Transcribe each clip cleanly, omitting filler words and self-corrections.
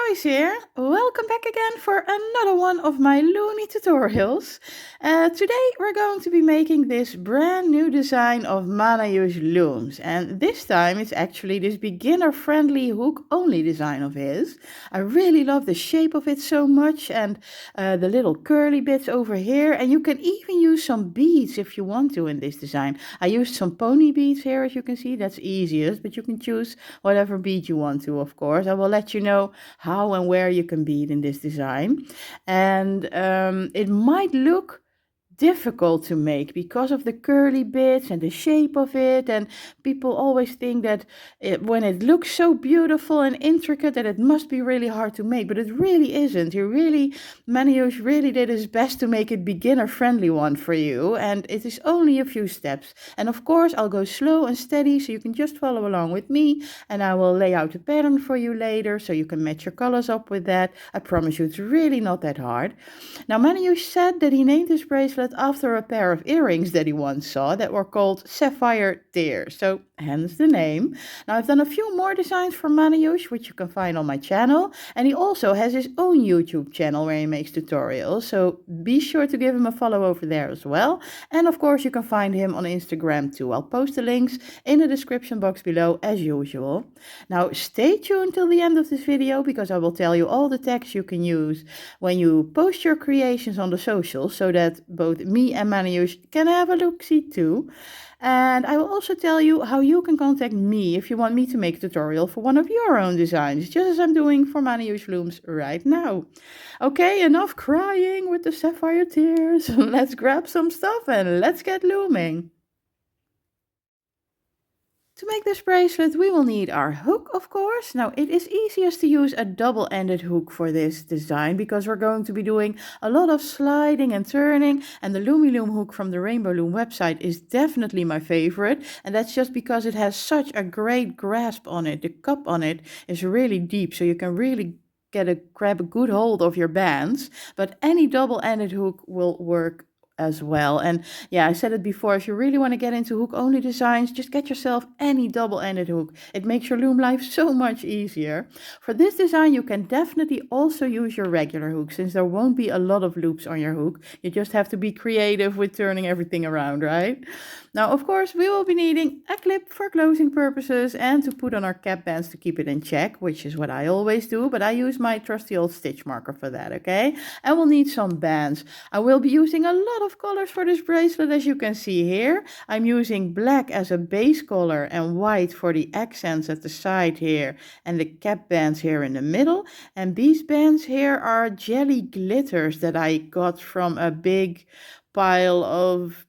Joyce here. Welcome back again for another one of my Looney tutorials. Today we're going to be making this brand new design of Manayu's looms, and this time it's actually this beginner friendly hook only design of his. I really love the shape of it so much, and the little curly bits over here, and you can even use some beads if you want to in this design. I used some pony beads here, as you can see. That's easiest, but you can choose whatever bead you want to, of course. I will let you know how and where you can bead in this design. And it might look difficult to make because of the curly bits and the shape of it, and people always think that when it looks so beautiful and intricate that it must be really hard to make, but it really isn't. Maniush really did his best to make it beginner friendly one for you, and it is only a few steps. And of course I'll go slow and steady so you can just follow along with me, and I will lay out a pattern for you later so you can match your colors up with that. I promise you it's really not that hard. Now Maniush said that he named his bracelet after a pair of earrings that he once saw that were called Sapphire tears, so hence the name. Now I've done a few more designs for Maniush, which you can find on my channel, and he also has his own YouTube channel where he makes tutorials, so be sure to give him a follow over there as well. And of course you can find him on Instagram too. I'll post the links in the description box below as usual. Now stay tuned till the end of this video because I will tell you all the tags you can use when you post your creations on the socials so that both me and Maniush can have a look-see too. And I will also tell you how you can contact me if you want me to make a tutorial for one of your own designs, just as I'm doing for Maniush looms right now. Okay, enough crying with the sapphire tears. Let's grab some stuff and let's get looming. To make this bracelet, we will need our hook, of course. Now, it is easiest to use a double-ended hook for this design because we're going to be doing a lot of sliding and turning, and the Loom hook from the Rainbowloom website is definitely my favorite, and that's just because it has such a great grasp on it. The cup on it is really deep, so you can really grab a good hold of your bands, but any double-ended hook will work as well. And yeah, I said it before, if you really want to get into hook only designs, just get yourself any double-ended hook. It makes your loom life so much easier. For this design you can definitely also use your regular hook, since there won't be a lot of loops on your hook. You just have to be creative with turning everything around, right? Now of course we will be needing a clip for closing purposes and to put on our cap bands to keep it in check, which is what I always do, but I use my trusty old stitch marker for that, okay? And we'll need some bands. I will be using a lot of colors for this bracelet, as you can see here. I'm using black as a base color and white for the accents at the side here and the cap bands here in the middle. And these bands here are jelly glitters that I got from a big pile of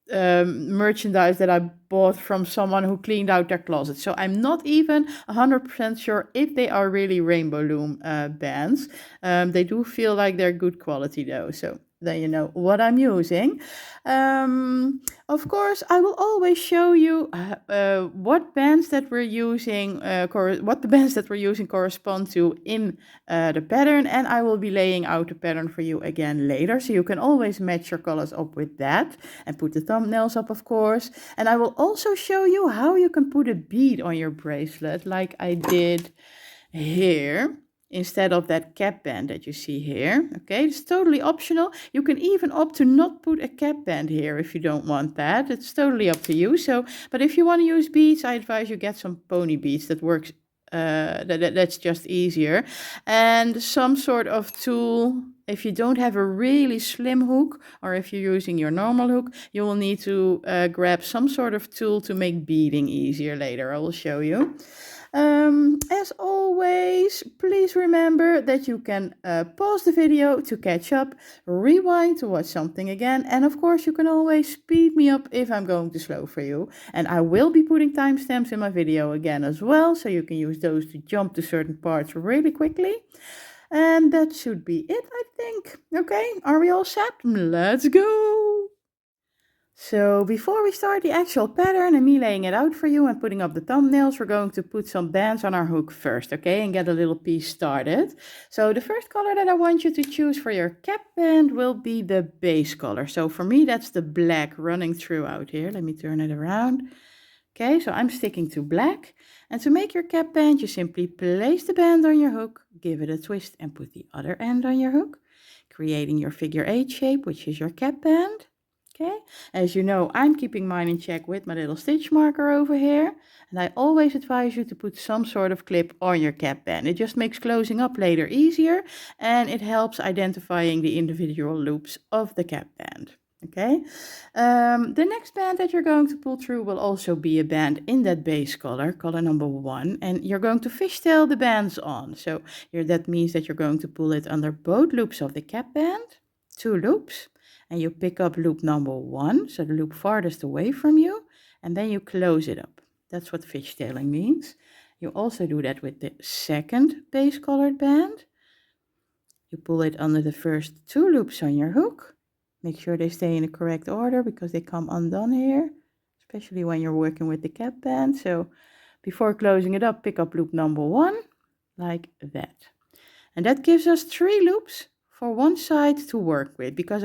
merchandise that I bought from someone who cleaned out their closet. So I'm not even 100% sure if they are really Rainbowloom bands. They do feel like they're good quality though, so then you know what I'm using. Of course, I will always show you what bands that we're using, what the bands that we're using correspond to in the pattern, and I will be laying out the pattern for you again later, so you can always match your colors up with that and put the thumbnails up, of course. And I will also show you how you can put a bead on your bracelet like I did here, instead of that cap band that you see here. Okay, it's totally optional. You can even opt to not put a cap band here if you don't want that. It's totally up to you. So, but if you want to use beads, I advise you get some pony beads. That works. That's just easier. And some sort of tool. If you don't have a really slim hook, or if you're using your normal hook, you will need to grab some sort of tool to make beading easier later. I will show you. As always, please remember that you can pause the video to catch up, rewind to watch something again, and of course you can always speed me up if I'm going too slow for you. And I will be putting timestamps in my video again as well, so you can use those to jump to certain parts really quickly. And that should be it, I think. Okay, are we all set? Let's go! So before we start the actual pattern and me laying it out for you and putting up the thumbnails, we're going to put some bands on our hook first, okay, and get a little piece started. So the first color that I want you to choose for your cap band will be the base color. So for me, that's the black running throughout here. Let me turn it around. Okay, so I'm sticking to black. And to make your cap band, you simply place the band on your hook, give it a twist and put the other end on your hook, creating your figure 8 shape, which is your cap band. Okay, as you know, I'm keeping mine in check with my little stitch marker over here. And I always advise you to put some sort of clip on your cap band. It just makes closing up later easier and it helps identifying the individual loops of the cap band. Okay, the next band that you're going to pull through will also be a band in that base color, color number 1, and you're going to fishtail the bands on. So here that means that you're going to pull it under both loops of the cap band, 2 loops, and you pick up loop number 1, so the loop farthest away from you, and then you close it up. That's what fishtailing means. You also do that with the second base colored band. You pull it under the first 2 loops on your hook. Make sure they stay in the correct order because they come undone here, especially when you're working with the cap band. So before closing it up, pick up loop number 1, like that. And that gives us 3 loops for one side to work with, because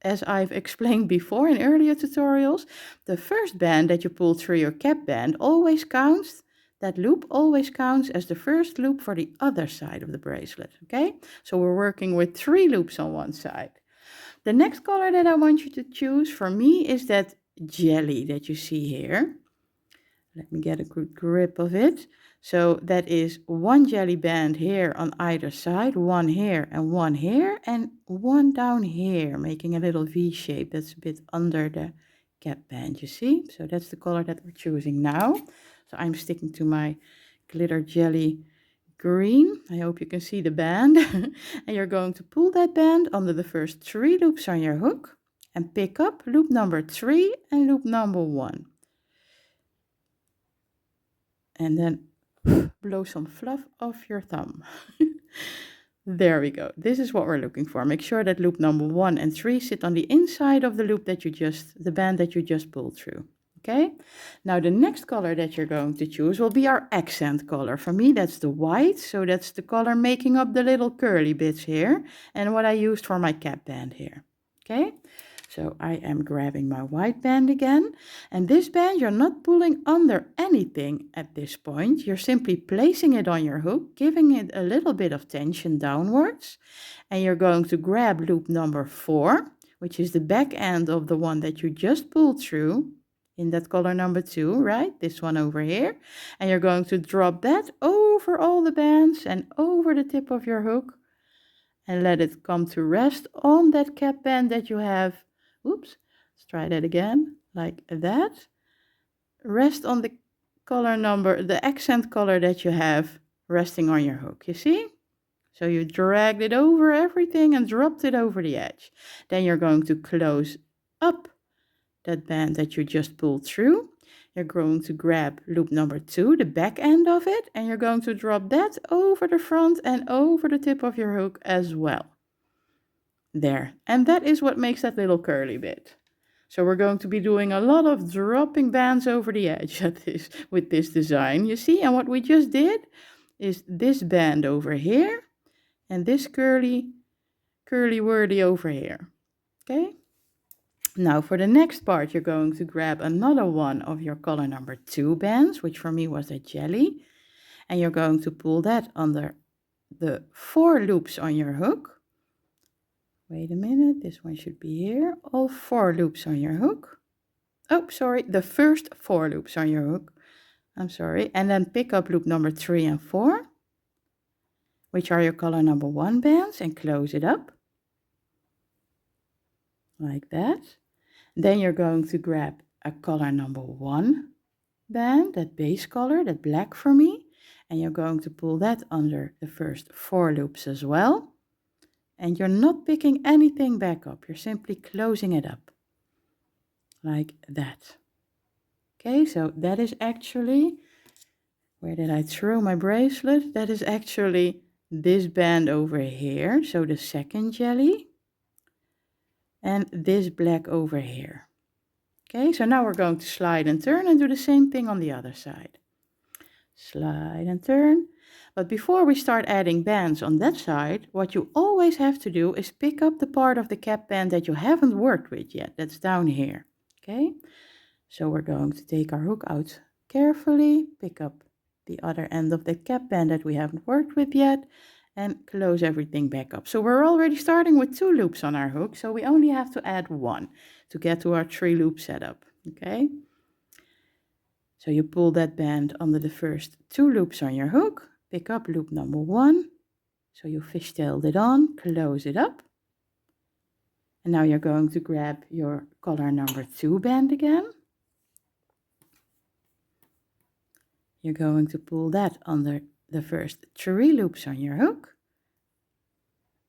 as I've explained before in earlier tutorials, the first band that you pull through your cap band always counts. That loop always counts as the first loop for the other side of the bracelet, okay? So we're working with 3 loops on one side. The next color that I want you to choose for me is that jelly that you see here. Let me get a good grip of it. So that is 1 jelly band here on either side, 1 here and 1 here, and 1 down here, making a little V shape that's a bit under the cap band, you see? So that's the color that we're choosing now. So I'm sticking to my glitter jelly green. I hope you can see the band. And you're going to pull that band under the first 3 loops on your hook and pick up loop number 3 and loop number 1. And then blow some fluff off your thumb. There we go. This is what we're looking for. Make sure that loop number 1 and 3 sit on the inside of the loop that the band that you just pulled through. Okay, now the next color that you're going to choose will be our accent color. For me, that's the white, so that's the color making up the little curly bits here, and what I used for my cap band here. Okay, so I am grabbing my white band again, and this band you're not pulling under anything at this point. You're simply placing it on your hook, giving it a little bit of tension downwards, and you're going to grab loop number 4, which is the back end of the one that you just pulled through, in that color number 2, right? This one over here. And you're going to drop that over all the bands and over the tip of your hook and let it come to rest on that cap band that you have. Oops, let's try that again, like that. Rest on the color number, the accent color that you have resting on your hook, you see? So you dragged it over everything and dropped it over the edge. Then you're going to close up that band that you just pulled through. You're going to grab loop number 2, the back end of it, and you're going to drop that over the front and over the tip of your hook as well. There, and that is what makes that little curly bit. So we're going to be doing a lot of dropping bands over the edge with this design, you see? And what we just did is this band over here and this curly wordy over here, okay? Now for the next part, you're going to grab another one of your color number 2 bands, which for me was a jelly. And you're going to pull that under the 4 loops on your hook. Wait a minute, this one should be here. All 4 loops on your hook. Oh, sorry, the first 4 loops on your hook. I'm sorry. And then pick up loop number 3 and 4, which are your color number 1 bands, and close it up. Like that. Then you're going to grab a color number 1 band, that base color, that black for me, and you're going to pull that under the first 4 loops as well. And you're not picking anything back up, you're simply closing it up, like that. Okay, so that is actually, where did I throw my bracelet? That is actually this band over here, so the second jelly. And this black over here. Okay, so now we're going to slide and turn and do the same thing on the other side. Slide and turn. But before we start adding bands on that side, what you always have to do is pick up the part of the cap band that you haven't worked with yet. That's down here. Okay, So we're going to take our hook out carefully, pick up the other end of the cap band that we haven't worked with yet, and close everything back up. So we're already starting with 2 loops on our hook, so we only have to add 1 to get to our 3 loop setup, okay? So you pull that band under the first 2 loops on your hook, pick up loop number 1, so you fishtailed it on, close it up, and now you're going to grab your color number 2 band again. You're going to pull that under the first 3 loops on your hook,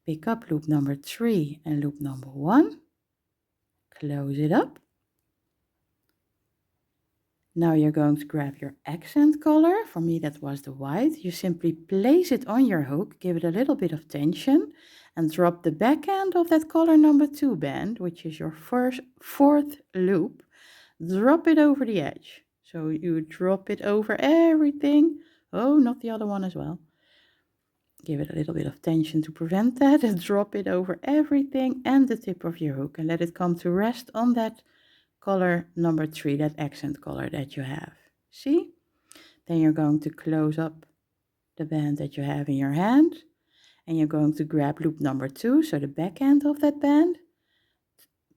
pick up loop number 3 and loop number 1, close it up. Now you're going to grab your accent color. For me that was the white. You simply place it on your hook, give it a little bit of tension, and drop the back end of that color number 2 band, which is your fourth loop, drop it over the edge. So you drop it over everything. Oh, not the other one as well. Give it a little bit of tension to prevent that, and drop it over everything and the tip of your hook, and let it come to rest on that color number 3, that accent color that you have. See? Then you're going to close up the band that you have in your hand, and you're going to grab loop number 2, so the back end of that band,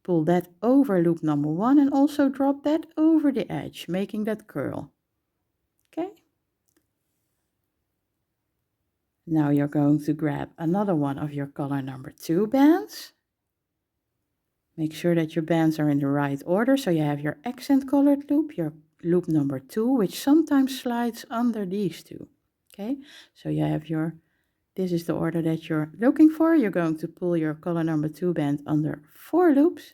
pull that over loop number 1, and also drop that over the edge, making that curl. Okay? Now you're going to grab another one of your color number 2 bands. Make sure that your bands are in the right order, so you have your accent colored loop, your loop number 2, which sometimes slides under these two. Okay, so you have this is the order that you're looking for. You're going to pull your color number 2 band under 4 loops,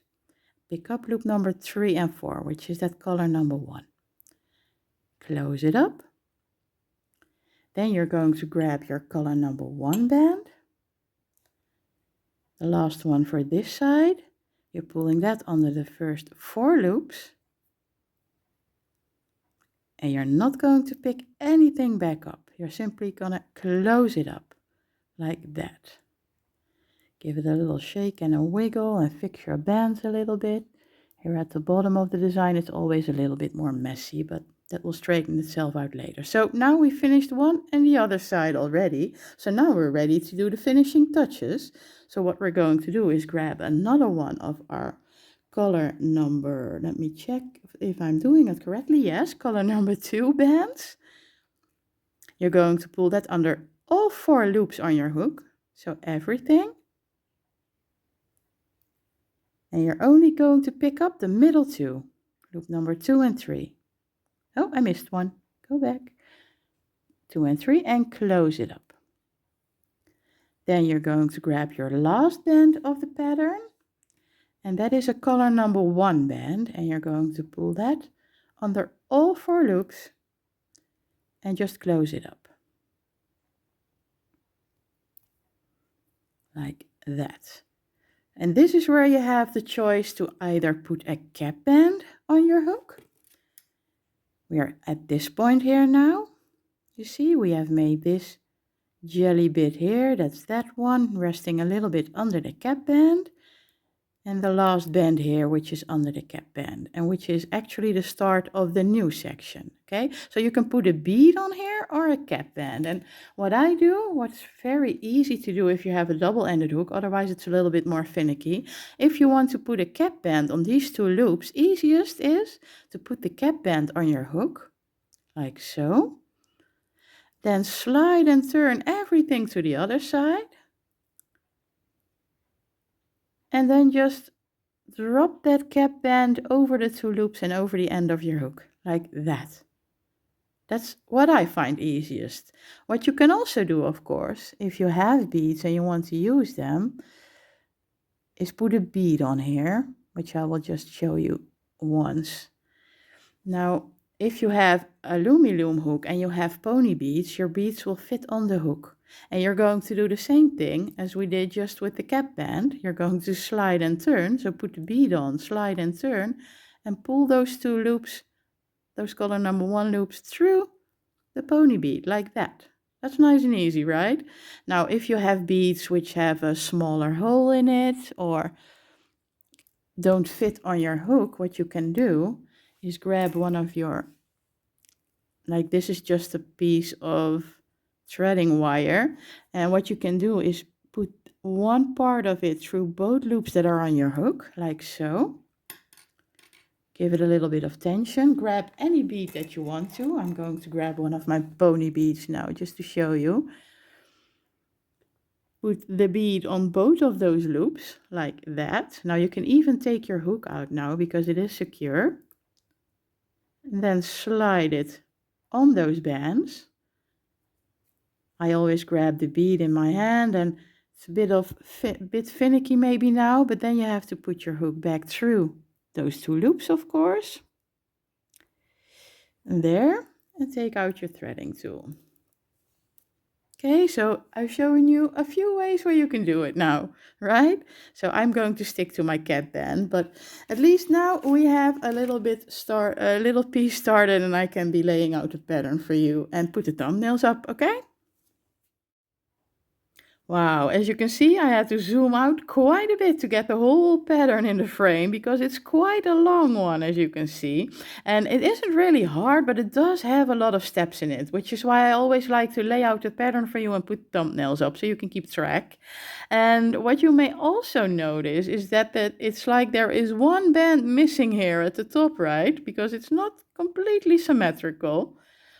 pick up loop number 3 and 4, which is that color number 1. Close it up. Then you're going to grab your color number 1 band, the last one for this side. You're pulling that under the first 4 loops, and you're not going to pick anything back up. You're simply gonna close it up like that. Give it a little shake and a wiggle and fix your bands a little bit. Here at the bottom of the design it's always a little bit more messy, but that will straighten itself out later. So now we finished one and the other side already. So now we're ready to do the finishing touches. So what we're going to do is grab another one of our color number, let me check if I'm doing it correctly. Yes, color number 2 bands. You're going to pull that under all 4 loops on your hook. So everything. And you're only going to pick up the middle 2, loop number 2 and 3. Oh, I missed one. Go back. 2 and 3 and close it up. Then you're going to grab your last band of the pattern. And that is a color number 1 band. And you're going to pull that under all 4 loops and just close it up. Like that. And this is where you have the choice to either put a cap band on your hook. We are at this point here now. You see, we have made this jelly bit here. That's that one, resting a little bit under the cap band. And the last band here, which is under the cap band, and which is actually the start of the new section. Okay, so you can put a bead on here or a cap band. And what I do, what's very easy to do if you have a double-ended hook, otherwise it's a little bit more finicky. If you want to put a cap band on these 2 loops, easiest is to put the cap band on your hook, like so. Then slide and turn everything to the other side. And then just drop that cap band over the 2 loops and over the end of your hook, like that. That's what I find easiest. What you can also do, of course, if you have beads and you want to use them, is put a bead on here, which I will just show you once. Now, if you have a Looney hook and you have pony beads, your beads will fit on the hook. And you're going to do the same thing as we did just with the cap band. You're going to slide and turn, so put the bead on, slide and turn, and pull those 2 loops, those color number 1 loops through the pony bead, like that. That's nice and easy, right? Now, if you have beads which have a smaller hole in it or don't fit on your hook, what you can do is grab one of your, like this is just a piece of threading wire. And what you can do is put one part of it through both loops that are on your hook, like so. Give it a little bit of tension. Grab any bead that you want to. I'm going to grab one of my pony beads now just to show you. Put the bead on both of those loops like that. Now you can even take your hook out now because it is secure. And then slide it on those bands. I always grab the bead in my hand, and it's a bit finicky maybe now, but then you have to put your hook back through those two loops, of course. And there, and take out your threading tool. Okay, so I've shown you a few ways where you can do it now, right? So I'm going to stick to my Capband, but at least now we have a little piece started, and I can be laying out a pattern for you and put the thumbnails up, okay? Wow, as you can see, I had to zoom out quite a bit to get the whole pattern in the frame because it's quite a long one, as you can see. And it isn't really hard, but it does have a lot of steps in it, which is why I always like to lay out the pattern for you and put thumbnails up so you can keep track. And what you may also notice is that it's like there is one band missing here at the top, right? Because it's not completely symmetrical.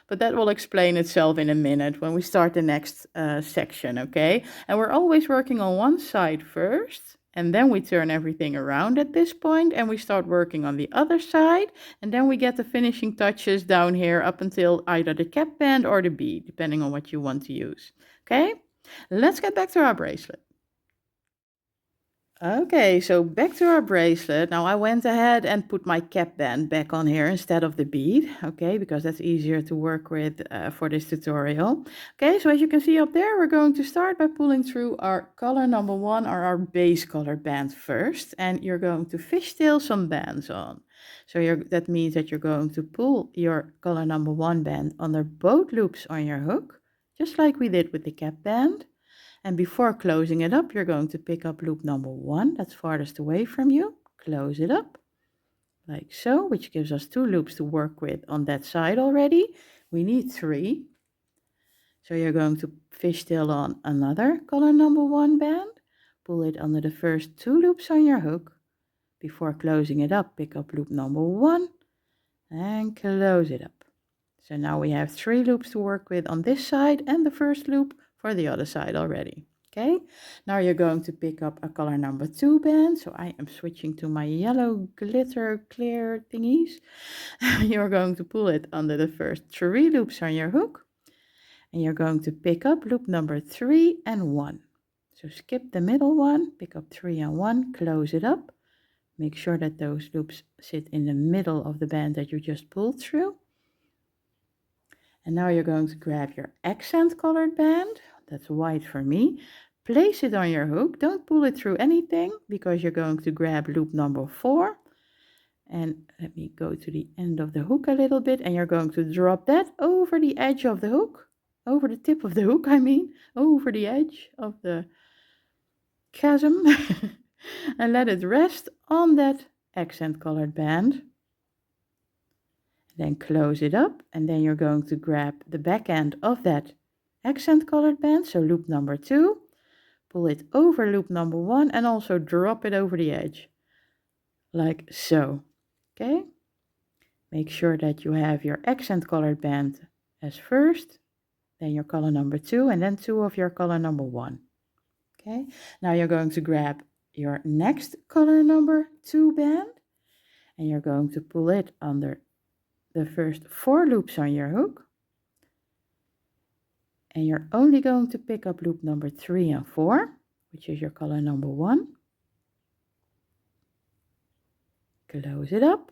But that will explain itself in a minute when we start the next section, okay? And we're always working on one side first, and then we turn everything around at this point, and we start working on the other side, and then we get the finishing touches down here up until either the cap band or the bead, depending on what you want to use, okay? Let's get back to our bracelet. Okay, so back to our bracelet. Now I went ahead and put my cap band back on here instead of the bead, okay, because that's easier to work with for this tutorial. Okay, so as you can see up there, we're going to start by pulling through our color number 1 or our base color band first, and you're going to fishtail some bands on. So that means that you're going to pull your color number 1 band under both loops on your hook, just like we did with the cap band. And before closing it up, you're going to pick up loop number 1, that's farthest away from you, close it up, like so, which gives us 2 loops to work with on that side already. We need 3. So you're going to fishtail on another color number 1 band, pull it under the first 2 loops on your hook. Before closing it up, pick up loop number 1 and close it up. So now we have 3 loops to work with on this side and the first loop for the other side already. Okay, now you're going to pick up a color number 2 band. So I am switching to my yellow glitter clear thingies. You're going to pull it under the first 3 loops on your hook. And you're going to pick up loop number 3 and 1. So skip the middle one, pick up 3 and 1, close it up. Make sure that those loops sit in the middle of the band that you just pulled through. And now you're going to grab your accent colored band, that's white for me, place it on your hook, don't pull it through anything because you're going to grab loop number 4. And let me go to the end of the hook a little bit, and you're going to drop that over the edge of the hook, over the tip of the hook, over the edge of the chasm, and let it rest on that accent colored band. Then close it up, and then you're going to grab the back end of that accent colored band, so loop number 2, pull it over loop number 1 and also drop it over the edge, like so, okay? Make sure that you have your accent colored band as first, then your color number 2, and then 2 of your color number 1, okay? Now you're going to grab your next color number 2 band, and you're going to pull it under the first 4 loops on your hook, and you're only going to pick up loop number 3 and 4, which is your color number 1. Close it up,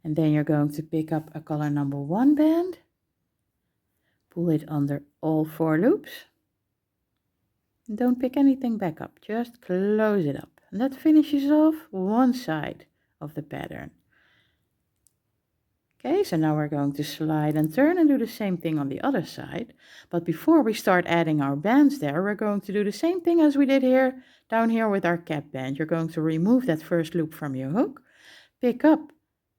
and then you're going to pick up a color number 1 band, pull it under all 4 loops, and don't pick anything back up, just close it up, and that finishes off one side of the pattern. Okay, so now we're going to slide and turn and do the same thing on the other side. But before we start adding our bands there, we're going to do the same thing as we did here, down here with our cap band. You're going to remove that first loop from your hook, pick up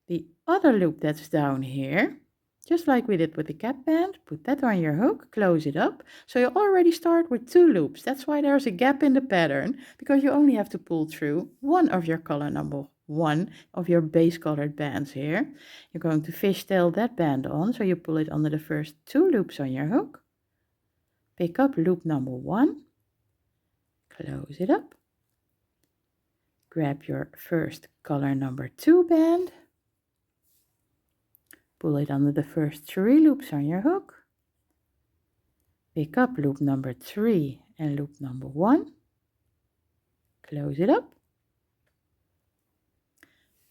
the other loop that's down here, just like we did with the cap band, put that on your hook, close it up. So you already start with 2 loops. That's why there's a gap in the pattern, because you only have to pull through one of your color number 1 of your base colored bands here. You're going to fishtail that band on, so you pull it under the first 2 loops on your hook. Pick up loop number 1, close it up. Grab your first color number 2 band, pull it under the first 3 loops on your hook. Pick up loop number 3 and loop number 1. Close it up.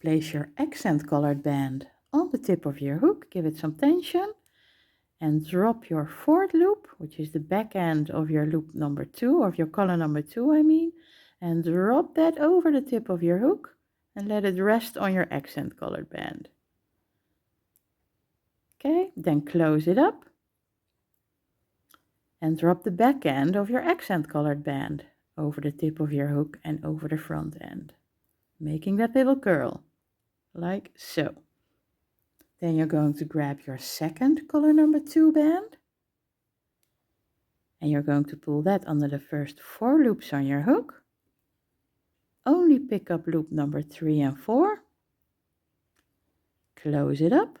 Place your accent colored band on the tip of your hook, give it some tension, and drop your 4th loop, which is the back end of your loop number 2, of your color number 2 I mean, and drop that over the tip of your hook and let it rest on your accent colored band. Okay, then close it up and drop the back end of your accent colored band over the tip of your hook and over the front end, making that little curl, like so. Then you're going to grab your second color number 2 band, and you're going to pull that under the first 4 loops on your hook. Only pick up loop number 3 and 4, close it up.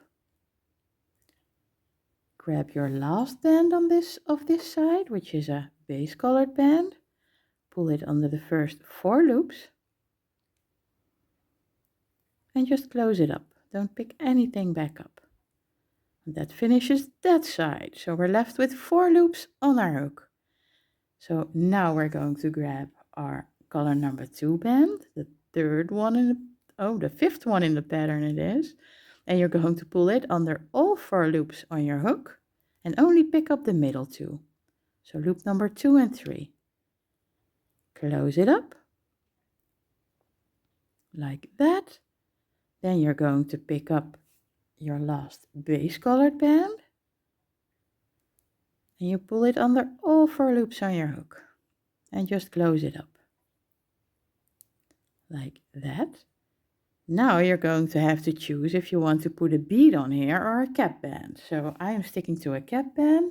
Grab your last band on this side, which is a base colored band. Pull it under the first 4 loops and just close it up. Don't pick anything back up. And that finishes that side. So we're left with 4 loops on our hook. So now we're going to grab our color number 2 band, the 5th one in the pattern it is. And you're going to pull it under all 4 loops on your hook and only pick up the middle 2. So loop number 2 and 3. Close it up like that. Then you're going to pick up your last base colored band and you pull it under all 4 loops on your hook and just close it up like that. Now you're going to have to choose if you want to put a bead on here or a cap band. So I am sticking to a cap band,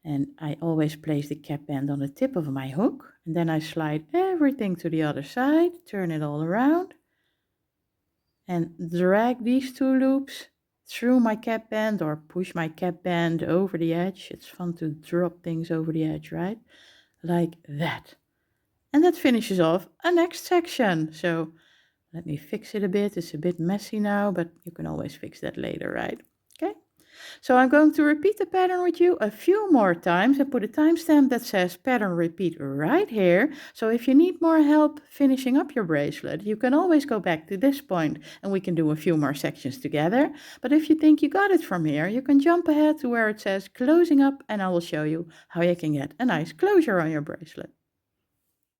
and I always place the cap band on the tip of my hook, and then I slide everything to the other side, turn it all around, and drag these 2 loops through my cap band or push my cap band over the edge. It's fun to drop things over the edge, right? Like that. And that finishes off a next section. So let me fix it a bit. It's a bit messy now, but you can always fix that later, right? Okay. So I'm going to repeat the pattern with you a few more times and put a timestamp that says pattern repeat right here. So if you need more help finishing up your bracelet, you can always go back to this point and we can do a few more sections together. But if you think you got it from here, you can jump ahead to where it says closing up and I will show you how you can get a nice closure on your bracelet.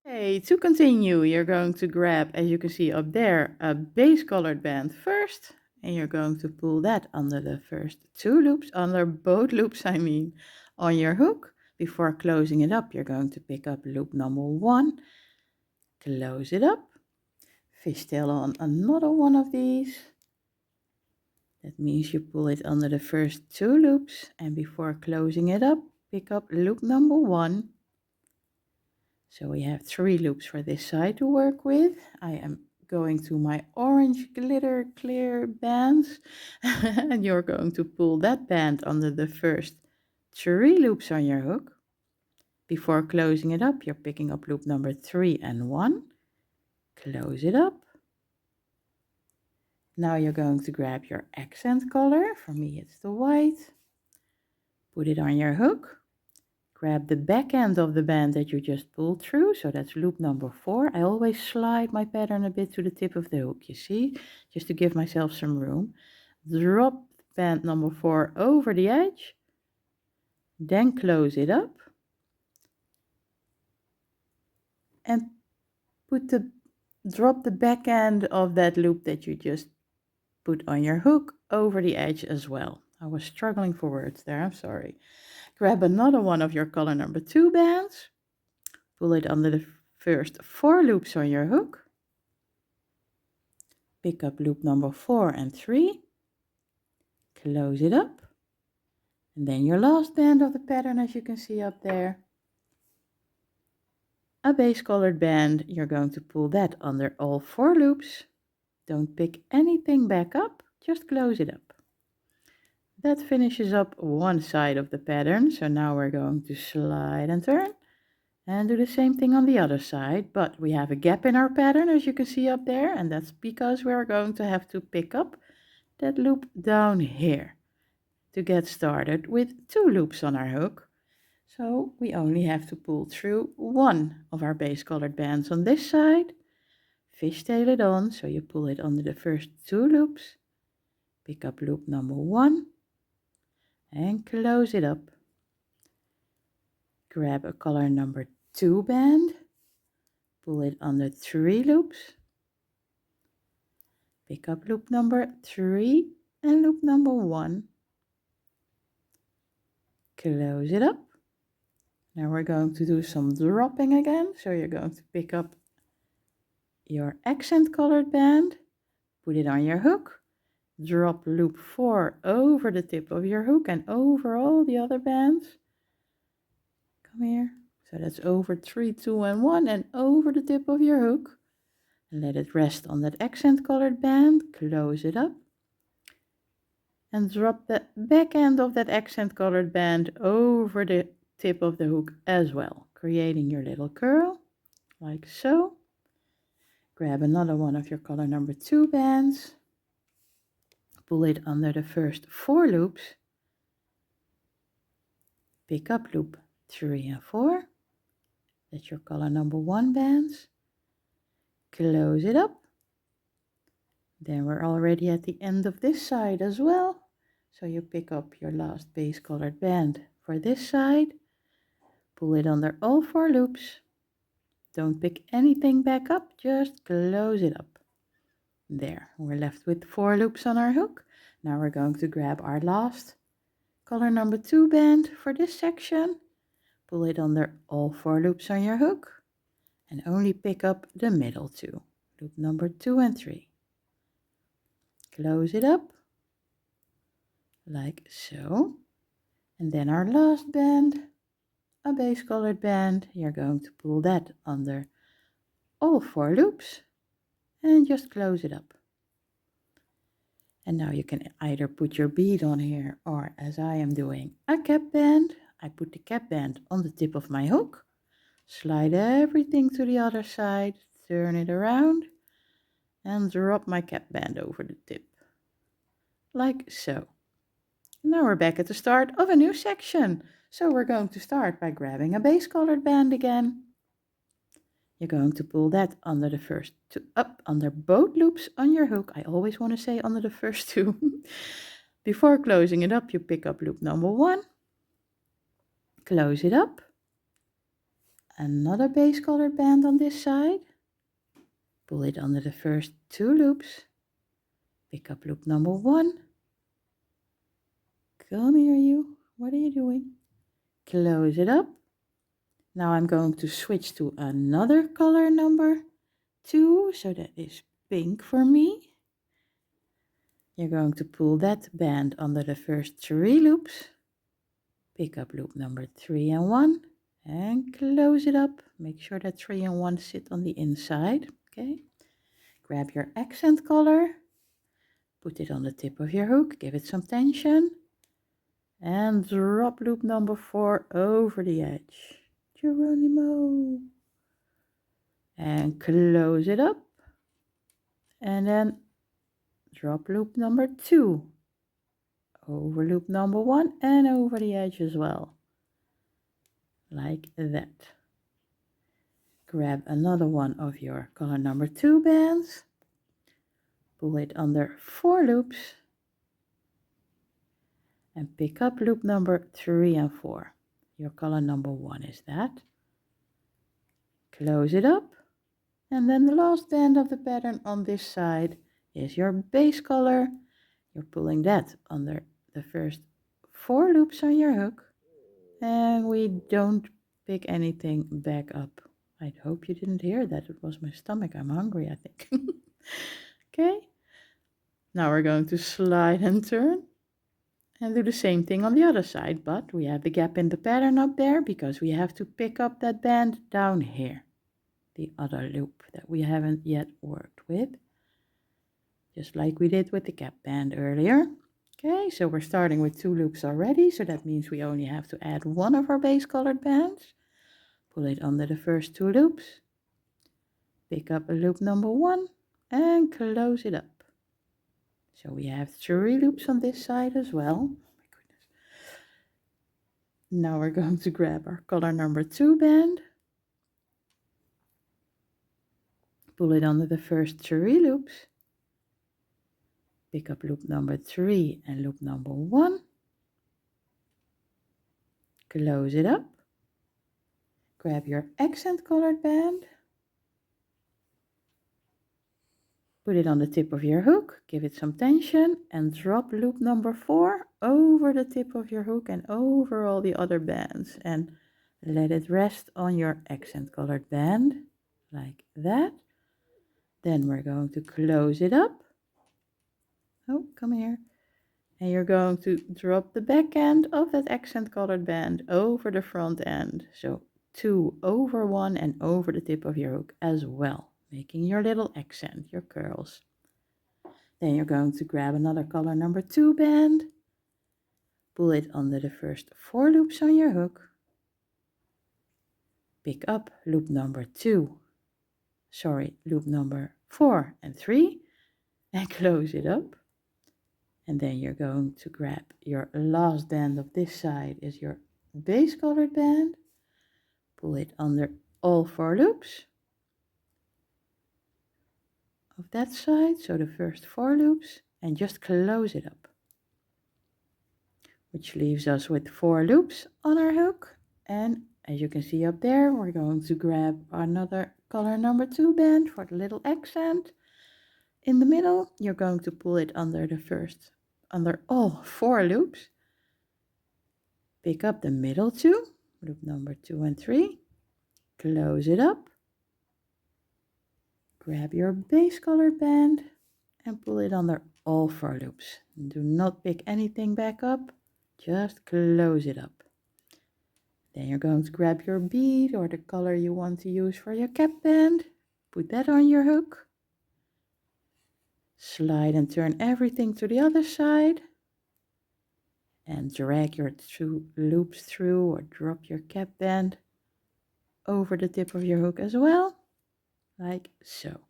Okay, to continue, you're going to grab, as you can see up there, a base colored band first, and you're going to pull that under the first 2 loops, under both loops I mean, on your hook. Before closing it up, you're going to pick up loop number 1, close it up, fishtail on another one of these. That means you pull it under the first 2 loops, and before closing it up, pick up loop number 1. So we have 3 loops for this side to work with. I am going to my orange glitter clear bands and you're going to pull that band under the first 3 loops on your hook. Before closing it up, you're picking up loop number 3 and 1. Close it up. Now you're going to grab your accent color. For me, it's the white. Put it on your hook. Grab the back end of the band that you just pulled through, so that's loop number 4. I always slide my pattern a bit to the tip of the hook, you see, just to give myself some room. Drop band number 4 over the edge, then close it up, and drop the back end of that loop that you just put on your hook over the edge as well. I was struggling for words there, I'm sorry. Grab another one of your color number 2 bands, pull it under the first 4 loops on your hook, pick up loop number 4 and 3, close it up, and then your last band of the pattern, as you can see up there, a base colored band. You're going to pull that under all 4 loops. Don't pick anything back up, just close it up. That finishes up one side of the pattern, so now we're going to slide and turn and do the same thing on the other side, but we have a gap in our pattern, as you can see up there, and that's because we're going to have to pick up that loop down here to get started with 2 loops on our hook. So we only have to pull through one of our base colored bands on this side, fishtail it on, so you pull it under the first 2 loops, pick up loop number 1 and close it up. Grab a color number 2 band, pull it under 3 loops, pick up loop number 3 and loop number 1, close it up. Now we're going to do some dropping again, so you're going to pick up your accent colored band, put it on your hook, drop loop 4 over the tip of your hook and over all the other bands. Come here. So that's over 3, 2 and 1 and over the tip of your hook. And let it rest on that accent colored band, close it up. And drop the back end of that accent colored band over the tip of the hook as well, creating your little curl, like so. Grab another one of your color number 2 bands, pull it under the first 4 loops, pick up loop 3 and 4, that's your color number 1 bands, close it up. Then we're already at the end of this side as well, so you pick up your last base colored band for this side, pull it under all 4 loops, don't pick anything back up, just close it up. There, we're left with 4 loops on our hook. Now we're going to grab our last color number 2 band for this section, pull it under all 4 loops on your hook, and only pick up the middle 2, loop number 2 and 3. Close it up, like so. And then our last band, a base colored band, you're going to pull that under all 4 loops and just close it up. And now you can either put your bead on here, or as I am doing, a cap band. I put the cap band on the tip of my hook, slide everything to the other side, turn it around and drop my cap band over the tip, like so. Now we're back at the start of a new section. So we're going to start by grabbing a base colored band again. You're going to pull that under the first 2, up under both loops on your hook. I always want to say under the first 2. Before closing it up, you pick up loop number 1, close it up, another base colored band on this side, pull it under the first 2 loops, pick up loop number 1, come here you, what are you doing? Close it up. Now I'm going to switch to another color number 2, so that is pink for me. You're going to pull that band under the first 3 loops, pick up loop number 3 and 1, and close it up. Make sure that 3 and 1 sit on the inside, okay? Grab your accent color, put it on the tip of your hook, give it some tension, and drop loop number 4 over the edge. Geronimo. And close it up. And then drop loop number 2 over loop number 1 and over the edge as well. Like that. Grab another one of your color number 2 bands. Pull it under 4 loops. And pick up loop number 3 and 4. Your color number 1 is that. Close it up. And then the last band of the pattern on this side is your base color. You're pulling that under the first 4 loops on your hook. And we don't pick anything back up. I hope you didn't hear that. It was my stomach. I'm hungry, I think. Okay, Now we're going to slide and turn and do the same thing on the other side, but we have the gap in the pattern up there because we have to pick up that band down here, the other loop that we haven't yet worked with, just like we did with the cap band earlier. Okay, so we're starting with 2 loops already, so that means we only have to add one of our base colored bands. Pull it under the first 2 loops, pick up a loop number 1 and close it up. So we have 3 loops on this side as well. Oh my goodness. Now we're going to grab our color number 2 band, pull it under the first 3 loops, pick up loop number 3 and loop number 1, close it up, grab your accent colored band, put it on the tip of your hook, give it some tension and drop loop number 4 over the tip of your hook and over all the other bands and let it rest on your accent colored band like that. Then we're going to close it up. Oh, come here. And you're going to drop the back end of that accent colored band over the front end. So 2 over 1 and over the tip of your hook as well, making your little accent, your curls. Then you're going to grab another color number 2 band, pull it under the first 4 loops on your hook, pick up loop number 4 and 3 and close it up. And then you're going to grab your last band of this side is your base colored band, pull it under all 4 loops of that side, so the first 4 loops, and just close it up, which leaves us with 4 loops on our hook. And as you can see up there, we're going to grab another color number 2 band for the little accent. In the middle, you're going to pull it under all 4 loops, pick up the middle 2, loop number 2 and 3, close it up, grab your base colored band and pull it under all 4 loops. Do not pick anything back up, just close it up. Then you're going to grab your bead or the color you want to use for your cap band, put that on your hook, slide and turn everything to the other side, and drag your 2 loops through or drop your cap band over the tip of your hook as well, like so.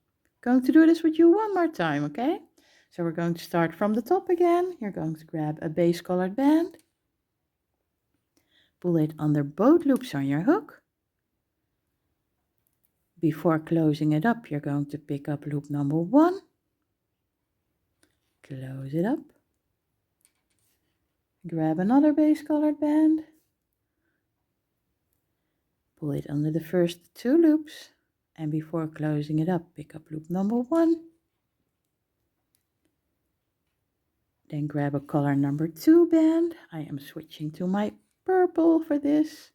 Going to do this with you one more time, okay? So we're going to start from the top again. You're going to grab a base colored band, pull it under both loops on your hook. Before closing it up, you're going to pick up loop number 1, close it up, grab another base colored band, pull it under the first 2 loops, and before closing it up, pick up loop number 1, then grab a color number 2 band. I am switching to my purple for this.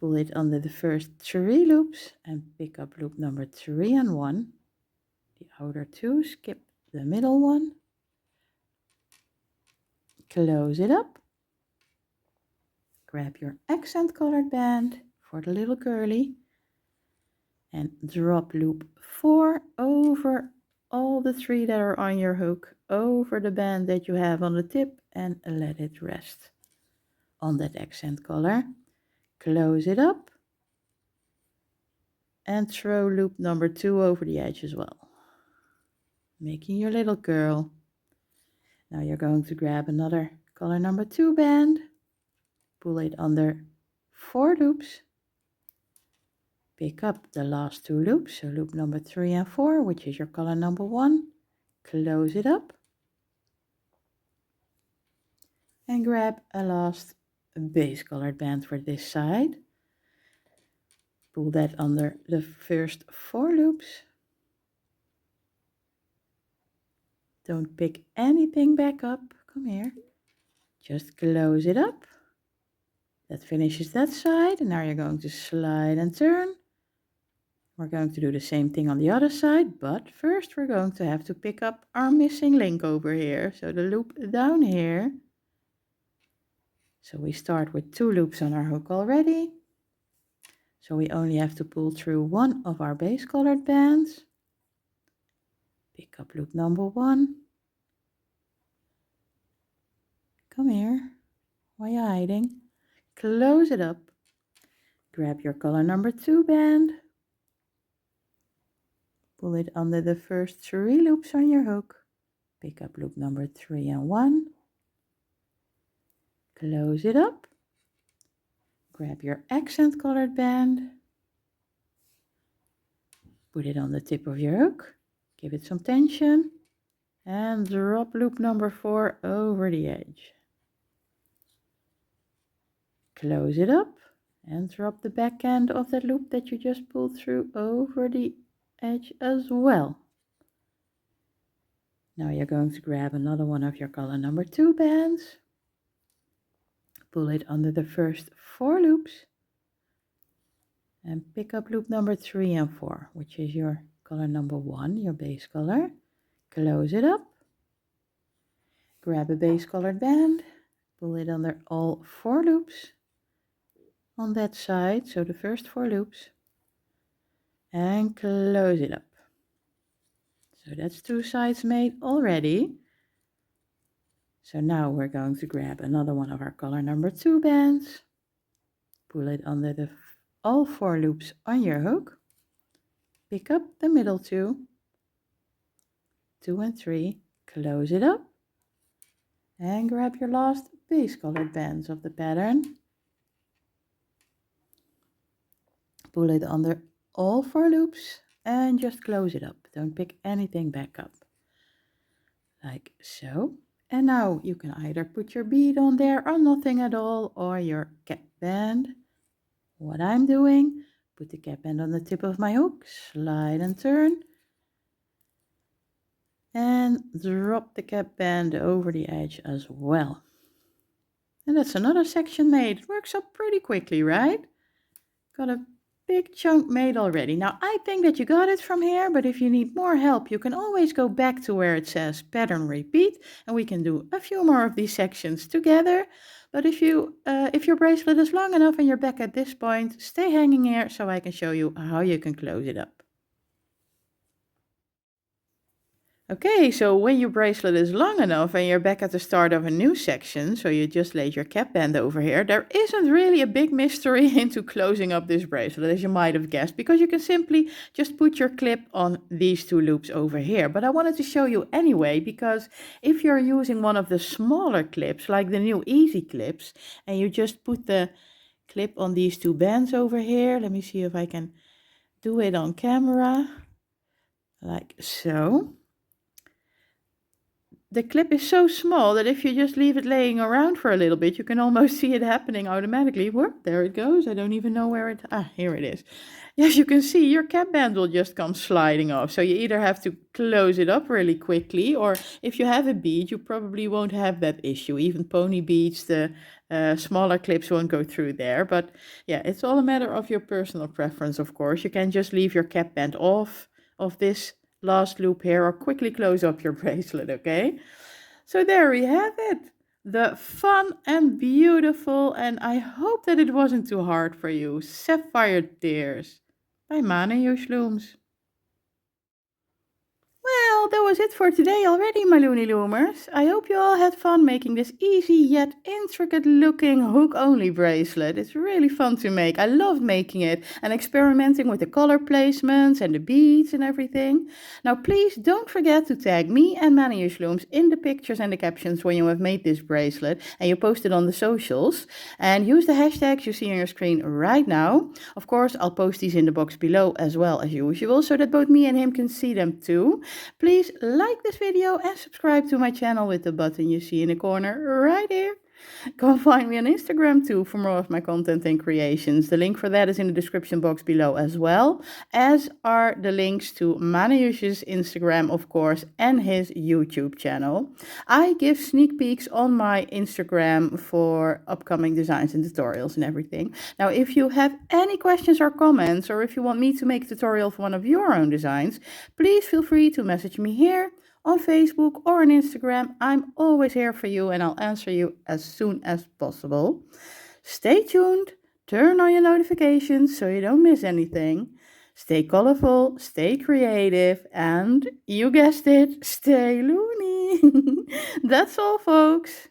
Pull it under the first 3 loops and pick up loop number 3 and 1. The outer 2, skip the middle one. Close it up. Grab your accent colored band for the little curly and drop loop 4 over all the 3 that are on your hook, over the band that you have on the tip, and let it rest on that accent color. Close it up and throw loop number 2 over the edge as well, making your little curl. Now you're going to grab another color number 2 band, pull it under 4 loops, pick up the last 2 loops, so loop number 3 and 4, which is your color number 1, close it up, and grab a last base colored band for this side. Pull that under the first 4 loops. Don't pick anything back up. Come here. Just close it up. That finishes that side. And now you're going to slide and turn. We're going to do the same thing on the other side, but first we're going to have to pick up our missing link over here. So the loop down here. So we start with 2 loops on our hook already. So we only have to pull through one of our base colored bands. Pick up loop number 1. Come here. Why are you hiding? Close it up. Grab your color number 2 band. Pull it under the first 3 loops on your hook. Pick up loop number 3 and 1. Close it up. Grab your accent colored band. Put it on the tip of your hook. Give it some tension. And drop loop number 4 over the edge. Close it up and drop the back end of that loop that you just pulled through over the edge as well. Now you're going to grab another one of your color number 2 bands. Pull it under the first 4 loops. And pick up loop number 3 and 4, which is your color number 1, your base color. Close it up. Grab a base colored band. Pull it under all 4 loops on that side, so the first 4 loops. And close it up. So that's 2 sides made already. So now we're going to grab another one of our color number 2 bands. Pull it under all 4 loops on your hook. Pick up the middle 2 and 3, close it up. And grab your last base colored bands of the pattern. Pull it under all 4 loops and just close it up. Don't pick anything back up. Like so. And now you can either put your bead on there or nothing at all, or your cap band. What I'm doing, put the cap band on the tip of my hook, slide and turn. And drop the cap band over the edge as well. And that's another section made. It works up pretty quickly, right? Got a big chunk made already. Now I think that you got it from here, but if you need more help, you can always go back to where it says pattern repeat, and we can do a few more of these sections together. But if your bracelet is long enough and you're back at this point, stay hanging here so I can show you how you can close it up. Okay, so when your bracelet is long enough and you're back at the start of a new section, so you just laid your cap band over here, there isn't really a big mystery into closing up this bracelet, as you might have guessed, because you can simply just put your clip on these 2 loops over here. But I wanted to show you anyway, because if you're using one of the smaller clips, like the new Easy clips, and you just put the clip on these 2 bands over here, let me see if I can do it on camera, like so. The clip is so small that if you just leave it laying around for a little bit, you can almost see it happening automatically. Whoop, there it goes. I don't even know where it... here it is. As you can see, your cap band will just come sliding off. So you either have to close it up really quickly, or if you have a bead, you probably won't have that issue. Even pony beads, the smaller clips won't go through there. But yeah, it's all a matter of your personal preference, of course. You can just leave your cap band off of this last loop here, or quickly close up your bracelet, okay? So there we have it. The fun and beautiful, and I hope that it wasn't too hard for you, Sapphire Tears by Hiiiiii. Well, that was it for today already, my Looney Loomers. I hope you all had fun making this easy yet intricate looking hook-only bracelet. It's really fun to make. I love making it and experimenting with the color placements and the beads and everything. Now please don't forget to tag me and Hiiiiii in the pictures and the captions when you have made this bracelet and you post it on the socials. And use the hashtags you see on your screen right now. Of course, I'll post these in the box below as well as usual, so that both me and him can see them too. Please like this video and subscribe to my channel with the button you see in the corner right here. Go find me on Instagram too for more of my content and creations. The link for that is in the description box below as well, as are the links to Manojus's Instagram, of course, and his YouTube channel. I give sneak peeks on my Instagram for upcoming designs and tutorials and everything. Now, if you have any questions or comments, or if you want me to make a tutorial for one of your own designs, please feel free to message me here on Facebook or on Instagram. I'm always here for you and I'll answer you as soon as possible. Stay tuned, turn on your notifications so you don't miss anything. Stay colorful, stay creative, and you guessed it, stay loony. That's all, folks.